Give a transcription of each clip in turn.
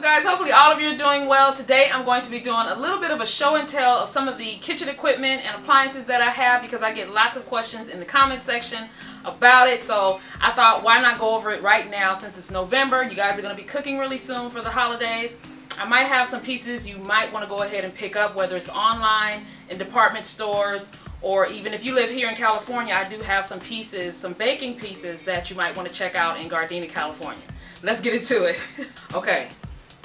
up, guys? Hopefully all of you are doing well. Today I'm going to be doing a little bit of a show and tell of some of the kitchen equipment and appliances that I have, because I get lots of questions in the comment section about it. So I thought, why not go over it right now since it's November. You guys are going to be cooking really soon for the holidays. I might have some pieces you might want to go ahead and pick up, whether it's online, in department stores, or even if you live here in California, I do have some pieces, some baking pieces that you might want to check out in Gardena, California. Let's get into it. Okay,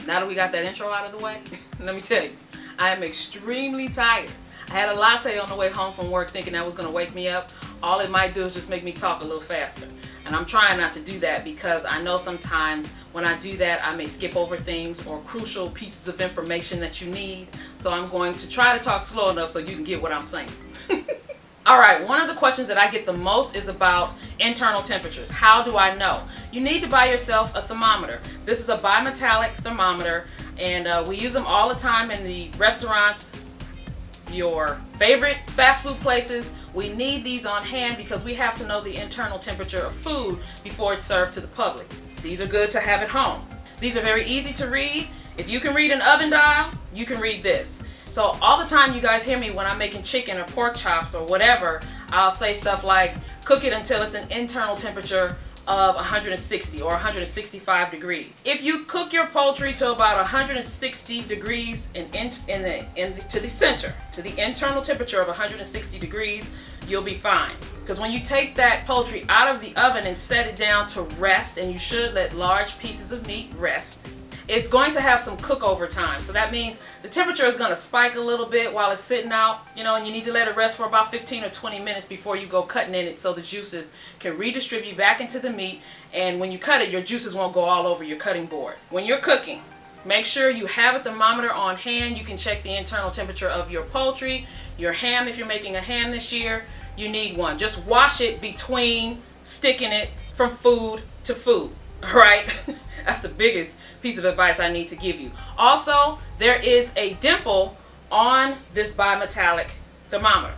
now that we got that intro out of the way, let me tell you, I am extremely tired. I had a latte on the way home from work thinking that was going to wake me up. All it might do is just make me talk a little faster. And I'm trying not to do that because I know sometimes when I do that, I may skip over things or crucial pieces of information that you need. So I'm going to try to talk slow enough so you can get what I'm saying. Alright, one of the questions that I get the most is about internal temperatures. How do I know? You need to buy yourself a thermometer. This is a bimetallic thermometer, and we use them all the time in the restaurants, your favorite fast food places. We need these on hand because we have to know the internal temperature of food before it's served to the public. These are good to have at home. These are very easy to read. If you can read an oven dial, you can read this. So all the time you guys hear me when I'm making chicken or pork chops or whatever, I'll say stuff like, cook it until it's an internal temperature of 160 or 165 degrees. If you cook your poultry to about 160 degrees to the center, to the internal temperature of 160 degrees, you'll be fine. Because when you take that poultry out of the oven and set it down to rest, and you should let large pieces of meat rest, it's going to have some cook over time. So that means the temperature is going to spike a little bit while it's sitting out, and you need to let it rest for about 15 or 20 minutes before you go cutting in it so the juices can redistribute back into the meat, and when you cut it, your juices won't go all over your cutting board. When you're cooking, make sure you have a thermometer on hand. You can check the internal temperature of your poultry, your ham. If you're making a ham this year, you need one. Just wash it between sticking it from food to food. Right? That's the biggest piece of advice I need to give you. Also, there is a dimple on this bimetallic thermometer.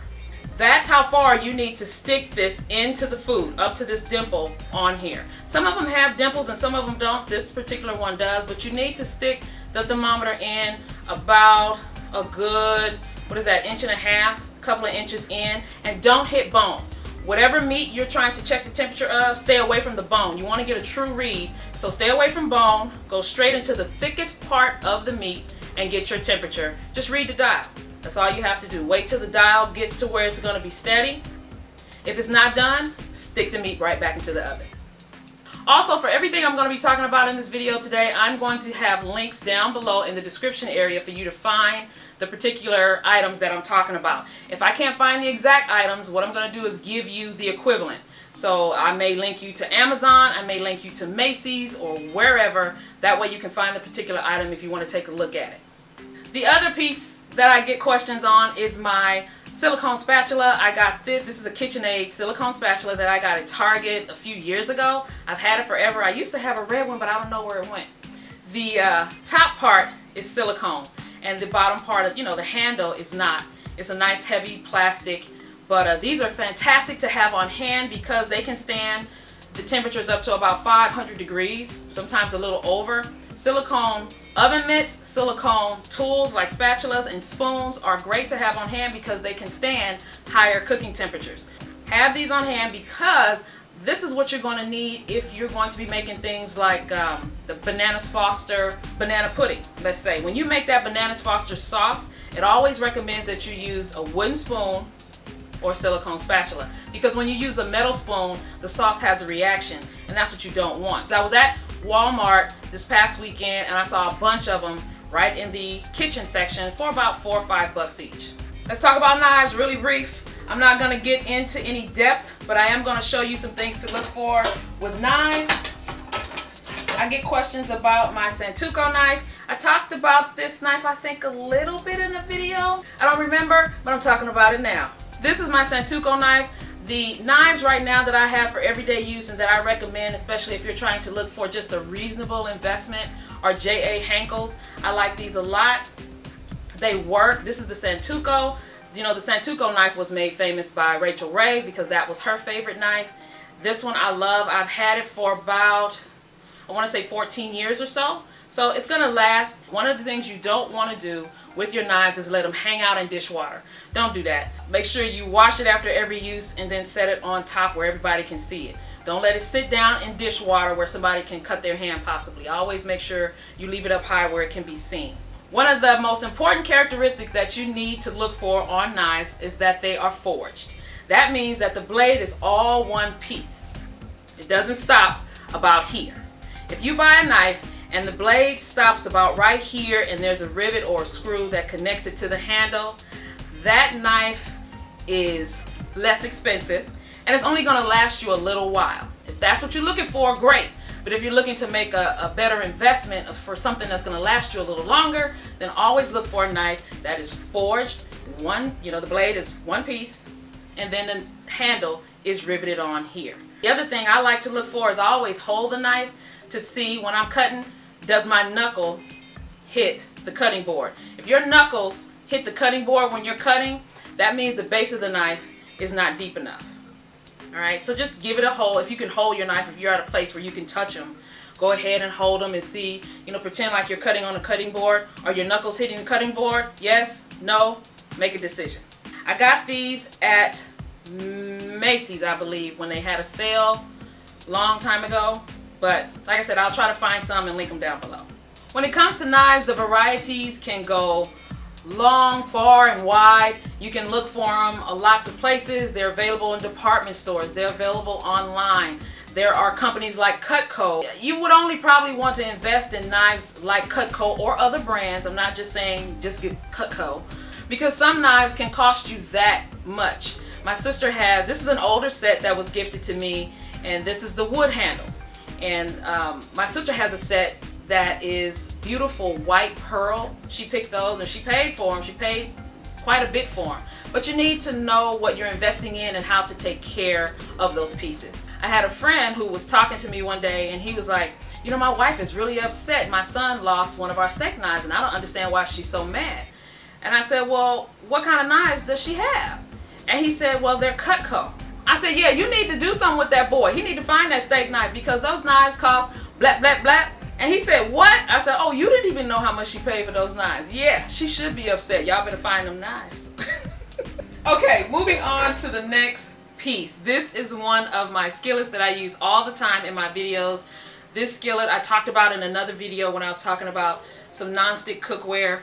That's how far you need to stick this into the food, up to this dimple on here. Some of them have dimples and some of them don't. This particular one does, but you need to stick the thermometer in about a good, inch and a half, couple of inches in, and don't hit bone. Whatever meat you're trying to check the temperature of, stay away from the bone. You want to get a true read, so stay away from bone, go straight into the thickest part of the meat and get your temperature. Just read the dial. That's all you have to do. Wait till the dial gets to where it's going to be steady. If it's not done, stick the meat right back into the oven. Also, for everything I'm going to be talking about in this video today, I'm going to have links down below in the description area for you to find the particular items that I'm talking about. If I can't find the exact items, what I'm going to do is give you the equivalent. So I may link you to Amazon, I may link you to Macy's or wherever. That way you can find the particular item if you want to take a look at it. The other piece that I get questions on is my silicone spatula. I got this. This is a Kitchenaid silicone spatula that I got at Target a few years ago. I've had it forever. I used to have a red one, but I don't know where it went. The top part is silicone, and the bottom part of, the handle is not. It's a nice heavy plastic, but these are fantastic to have on hand because they can stand the temperatures up to about 500 degrees, sometimes a little over. Silicone oven mitts, silicone tools like spatulas and spoons are great to have on hand because they can stand higher cooking temperatures. Have these on hand because this is what you're going to need if you're going to be making things like the Bananas Foster banana pudding. Let's say when you make that Bananas Foster sauce, it always recommends that you use a wooden spoon or silicone spatula, because when you use a metal spoon, the sauce has a reaction, and that's what you don't want. So I was at Walmart this past weekend and I saw a bunch of them right in the kitchen section for about $4 or $5 each. Let's talk about knives really brief. I'm not going to get into any depth, but I am going to show you some things to look for with knives. I get questions about my Santoku knife. I talked about this knife I think a little bit in a video. I don't remember, but I'm talking about it now. This is my Santoku knife. The knives right now that I have for everyday use and that I recommend, especially if you're trying to look for just a reasonable investment, are J.A. Henckels. I like these a lot. They work. This is the Santoku. The Santoku knife was made famous by Rachel Ray because that was her favorite knife. This one I love. I've had it for about, I want to say 14 years or so. So it's gonna last. One of the things you don't want to do with your knives is let them hang out in dishwater. Don't do that. Make sure you wash it after every use and then set it on top where everybody can see it. Don't let it sit down in dishwater where somebody can cut their hand possibly. Always make sure you leave it up high where it can be seen. One of the most important characteristics that you need to look for on knives is that they are forged. That means that the blade is all one piece. It doesn't stop about here. If you buy a knife and the blade stops about right here and there's a rivet or a screw that connects it to the handle, that knife is less expensive and it's only going to last you a little while. If that's what you're looking for, great. But if you're looking to make a better investment for something that's going to last you a little longer, then always look for a knife that is forged. The blade is one piece and then the handle is riveted on here. The other thing I like to look for is I always hold the knife to see when I'm cutting, does my knuckle hit the cutting board? If your knuckles hit the cutting board when you're cutting, that means the base of the knife is not deep enough. Alright, so just give it a hold. If you can hold your knife, if you're at a place where you can touch them, go ahead and hold them and see, pretend like you're cutting on a cutting board. Are your knuckles hitting the cutting board? Yes? No? Make a decision. I got these at Macy's, I believe, when they had a sale long time ago. But like I said, I'll try to find some and link them down below. When it comes to knives, the varieties can go long, far, and wide. You can look for them lots of places. They're available in department stores. They're available online. There are companies like Cutco. You would only probably want to invest in knives like Cutco or other brands. I'm not just saying just get Cutco, because some knives can cost you that much. My sister has, this is an older set that was gifted to me, and this is the wood handles. And my sister has a set that is beautiful white pearl. She picked those and she paid for them. She paid quite a bit for them. But you need to know what you're investing in and how to take care of those pieces. I had a friend who was talking to me one day and he was like, my wife is really upset. My son lost one of our steak knives and I don't understand why she's so mad. And I said, well, what kind of knives does she have? And he said, well, they're Cutco. I said, yeah, you need to do something with that boy. He need to find that steak knife because those knives cost blah, blah, blah. And he said, what? I said, oh, you didn't even know how much she paid for those knives. Yeah, she should be upset. Y'all better find them knives. Okay, moving on to the next piece. This is one of my skillets that I use all the time in my videos. This skillet I talked about in another video when I was talking about some non-stick cookware.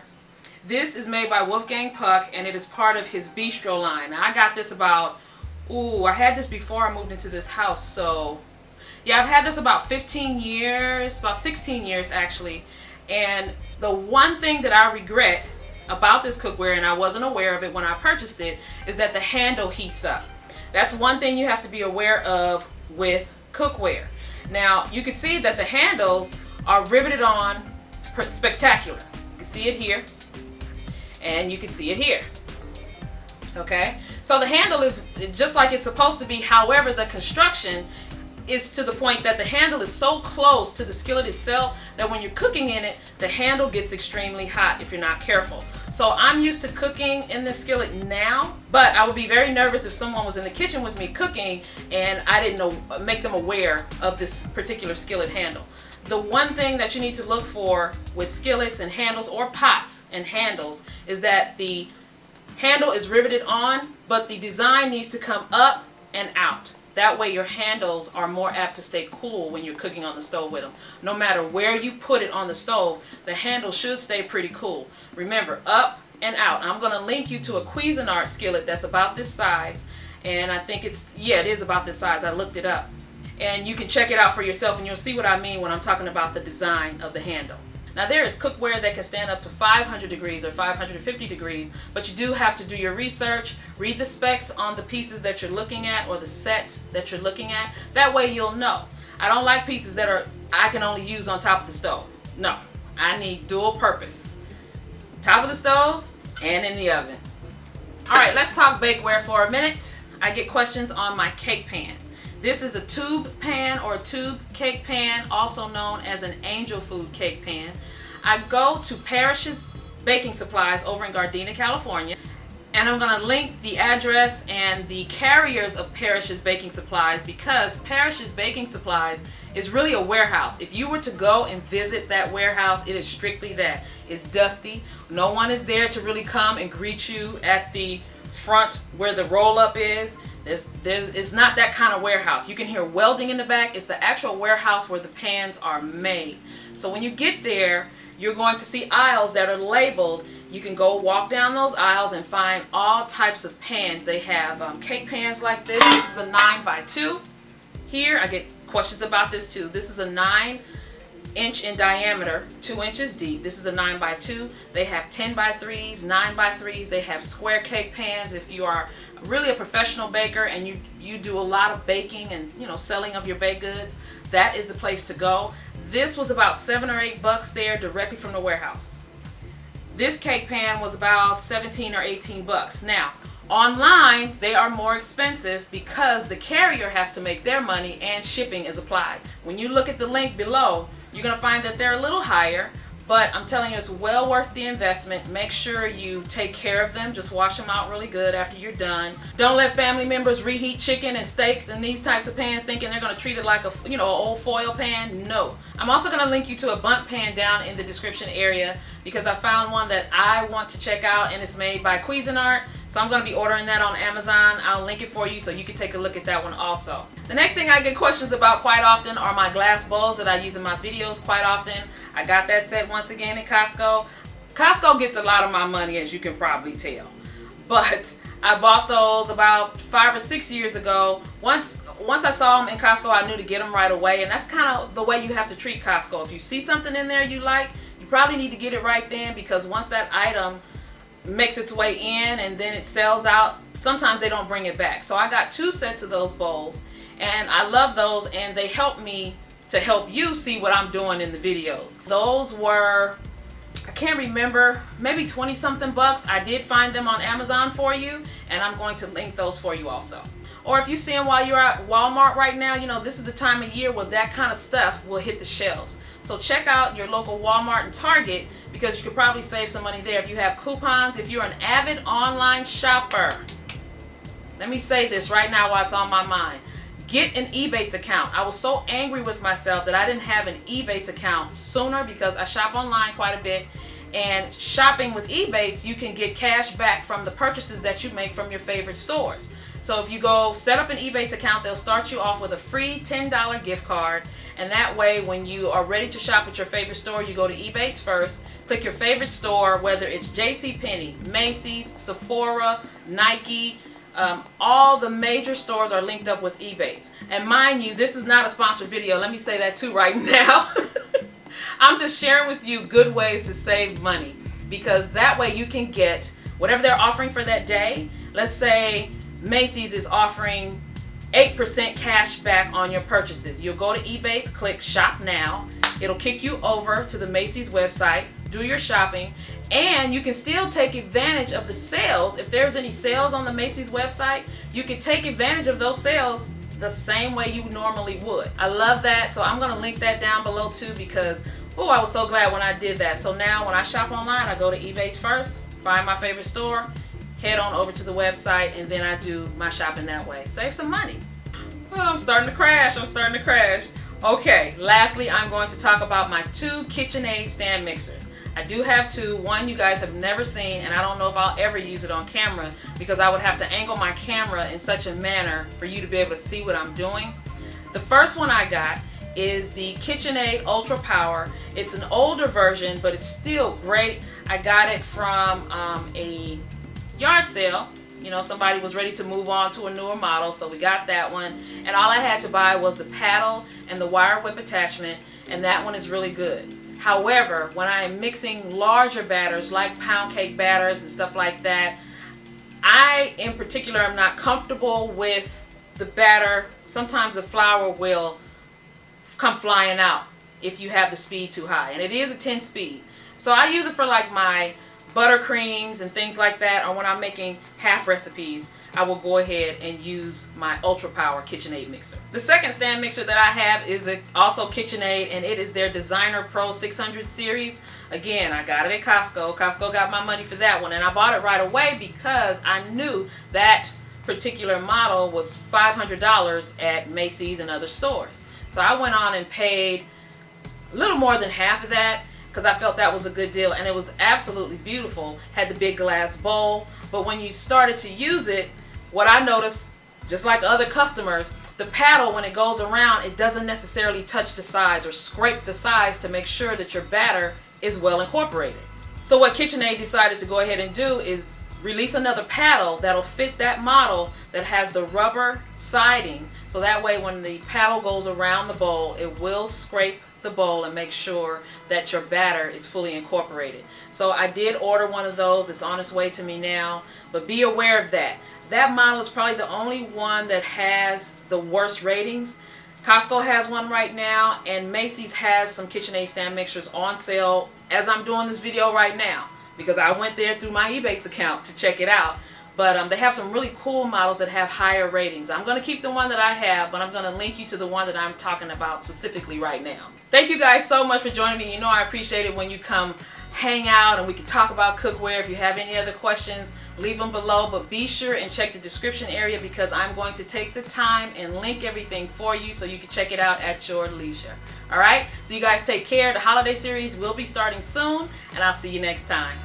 This is made by Wolfgang Puck and it is part of his bistro line. Now, I got this about, I had this before I moved into this house, so yeah, I've had this about 15 years, about 16 years actually. And the one thing that I regret about this cookware, and I wasn't aware of it when I purchased it, is that the handle heats up. That's one thing you have to be aware of with cookware. Now, you can see that the handles are riveted on spectacular. You can see it here, and you can see it here. Okay? So the handle is just like it's supposed to be. However, the construction is to the point that the handle is so close to the skillet itself that when you're cooking in it, the handle gets extremely hot if you're not careful. So I'm used to cooking in this skillet now, but I would be very nervous if someone was in the kitchen with me cooking and I didn't make them aware of this particular skillet handle. The one thing that you need to look for with skillets and handles, or pots and handles, is that the handle is riveted on, but the design needs to come up and out. That way your handles are more apt to stay cool when you're cooking on the stove with them. No matter where you put it on the stove, the handle should stay pretty cool. Remember, up and out. I'm going to link you to a Cuisinart skillet that's about this size. And I think it is about this size. I looked it up. And you can check it out for yourself and you'll see what I mean when I'm talking about the design of the handle. Now, there is cookware that can stand up to 500 degrees or 550 degrees, but you do have to do your research, read the specs on the pieces that you're looking at or the sets that you're looking at. That way you'll know. I don't like pieces that I can only use on top of the stove. No, I need dual purpose. Top of the stove and in the oven. All right, let's talk bakeware for a minute. I get questions on my cake pan. This is a tube pan or a tube cake pan, also known as an angel food cake pan. I go to Parrish's Baking Supplies over in Gardena, California, And I'm going to link the address and the carriers of Parrish's Baking Supplies, because Parrish's Baking Supplies is really a warehouse. If you were to go and visit that warehouse, it is strictly that. It's dusty. No one is there to really come and greet you at the front where the roll-up is. It's not that kind of warehouse. You can hear welding in the back. It's the actual warehouse where the pans are made. So when you get there, you're going to see aisles that are labeled. You can go walk down those aisles and find all types of pans. They have cake pans like this. This is a 9x2. Here, I get questions about this too. This is a 9-inch in diameter, 2 inches deep. This is a 9x2. They have 10x3s, 9x3s. They have square cake pans. If you are really a professional baker and you do a lot of baking and selling of your baked goods, that is the place to go. This was about $7 or $8 there directly from the warehouse. This cake pan was about 17 or 18 bucks. Now, online, they are more expensive because the carrier has to make their money and shipping is applied. When you look at the link below, you're going to find that they're a little higher, but I'm telling you, it's well worth the investment. Make sure you take care of them. Just wash them out really good after you're done. Don't let family members reheat chicken and steaks in these types of pans thinking they're going to treat it like an old foil pan. No. I'm also going to link you to a bundt pan down in the description area because I found one that I want to check out, and it's made by Cuisinart. So I'm going to be ordering that on Amazon. I'll link it for you so you can take a look at that one also. The next thing I get questions about quite often are my glass bowls that I use in my videos quite often. I got that set once again at Costco. Costco gets a lot of my money, as you can probably tell. But I bought those about 5 or 6 years ago. Once I saw them in Costco, I knew to get them right away. And that's kind of the way you have to treat Costco. If you see something in there you like, you probably need to get it right then, because once that item makes its way in and then it sells out, sometimes they don't bring it back. So I got 2 sets of those bowls, and I love those, and they help me to help you see what I'm doing in the videos. Those were, I can't remember, maybe 20 something bucks. I did find them on Amazon for you, and I'm going to link those for you also. Or if you see them while you're at Walmart right now, this is the time of year where that kind of stuff will hit the shelves. So check out your local Walmart and Target, because you could probably save some money there if you have coupons. If you're an avid online shopper, let me say this right now while it's on my mind. Get an Ebates account. I was so angry with myself that I didn't have an Ebates account sooner, because I shop online quite a bit. And shopping with Ebates, you can get cash back from the purchases that you make from your favorite stores. So if you go set up an Ebates account, they'll start you off with a free $10 gift card. And that way, when you are ready to shop at your favorite store, you go to Ebates first, click your favorite store, whether it's JCPenney, Macy's, Sephora, Nike. All the major stores are linked up with Ebates. And mind you, this is not a sponsored video. Let me say that too right now. I'm just sharing with you good ways to save money, because that way you can get whatever they're offering for that day. Let's say Macy's is offering 8% cash back on your purchases. You'll go to Ebates, click Shop Now. It'll kick you over to the Macy's website, do your shopping, and you can still take advantage of the sales. If there's any sales on the Macy's website, you can take advantage of those sales the same way you normally would. I love that, so I'm going to link that down below too, because I was so glad when I did that. So now when I shop online, I go to Ebates first, find my favorite store, head on over to the website, and then I do my shopping that way. Save some money. Oh, I'm starting to crash. Okay, lastly, I'm going to talk about my 2 KitchenAid stand mixers. I do have 2. One you guys have never seen, and I don't know if I'll ever use it on camera, because I would have to angle my camera in such a manner for you to be able to see what I'm doing. The first one I got is the KitchenAid Ultra Power. It's an older version, but it's still great. I got it from a yard sale. Somebody was ready to move on to a newer model, so we got that one. And all I had to buy was the paddle and the wire whip attachment, and that one is really good. However, when I am mixing larger batters like pound cake batters and stuff like that, I in particular am not comfortable with the batter. Sometimes the flour will come flying out if you have the speed too high, and it is a 10 speed. So I use it for like my buttercreams and things like that, or when I'm making half recipes, I will go ahead and use my Ultra Power KitchenAid mixer. The second stand mixer that I have is also KitchenAid, and it is their Designer Pro 600 series. Again, I got it at Costco. Costco got my money for that one, and I bought it right away because I knew that particular model was $500 at Macy's and other stores. So I went on and paid a little more than half of that because I felt that was a good deal, and it was absolutely beautiful. Had the big glass bowl, but when you started to use it, what I noticed, just like other customers, the paddle, when it goes around, it doesn't necessarily touch the sides or scrape the sides to make sure that your batter is well incorporated. So what Kitchenaid decided to go ahead and do is release another paddle that'll fit that model that has the rubber siding, so that way when the paddle goes around the bowl, it will scrape the bowl and make sure that your batter is fully incorporated. So I did order one of those. It's on its way to me now, but be aware of that. That model is probably the only one that has the worst ratings. Costco has one right now, and Macy's has some KitchenAid stand mixers on sale as I'm doing this video right now, because I went there through my Ebates account to check it out. But they have some really cool models that have higher ratings. I'm going to keep the one that I have, but I'm going to link you to the one that I'm talking about specifically right now. Thank you guys so much for joining me. You know I appreciate it when you come hang out and we can talk about cookware. If you have any other questions, leave them below, but be sure and check the description area because I'm going to take the time and link everything for you so you can check it out at your leisure. Alright, so you guys take care. The holiday series will be starting soon, and I'll see you next time.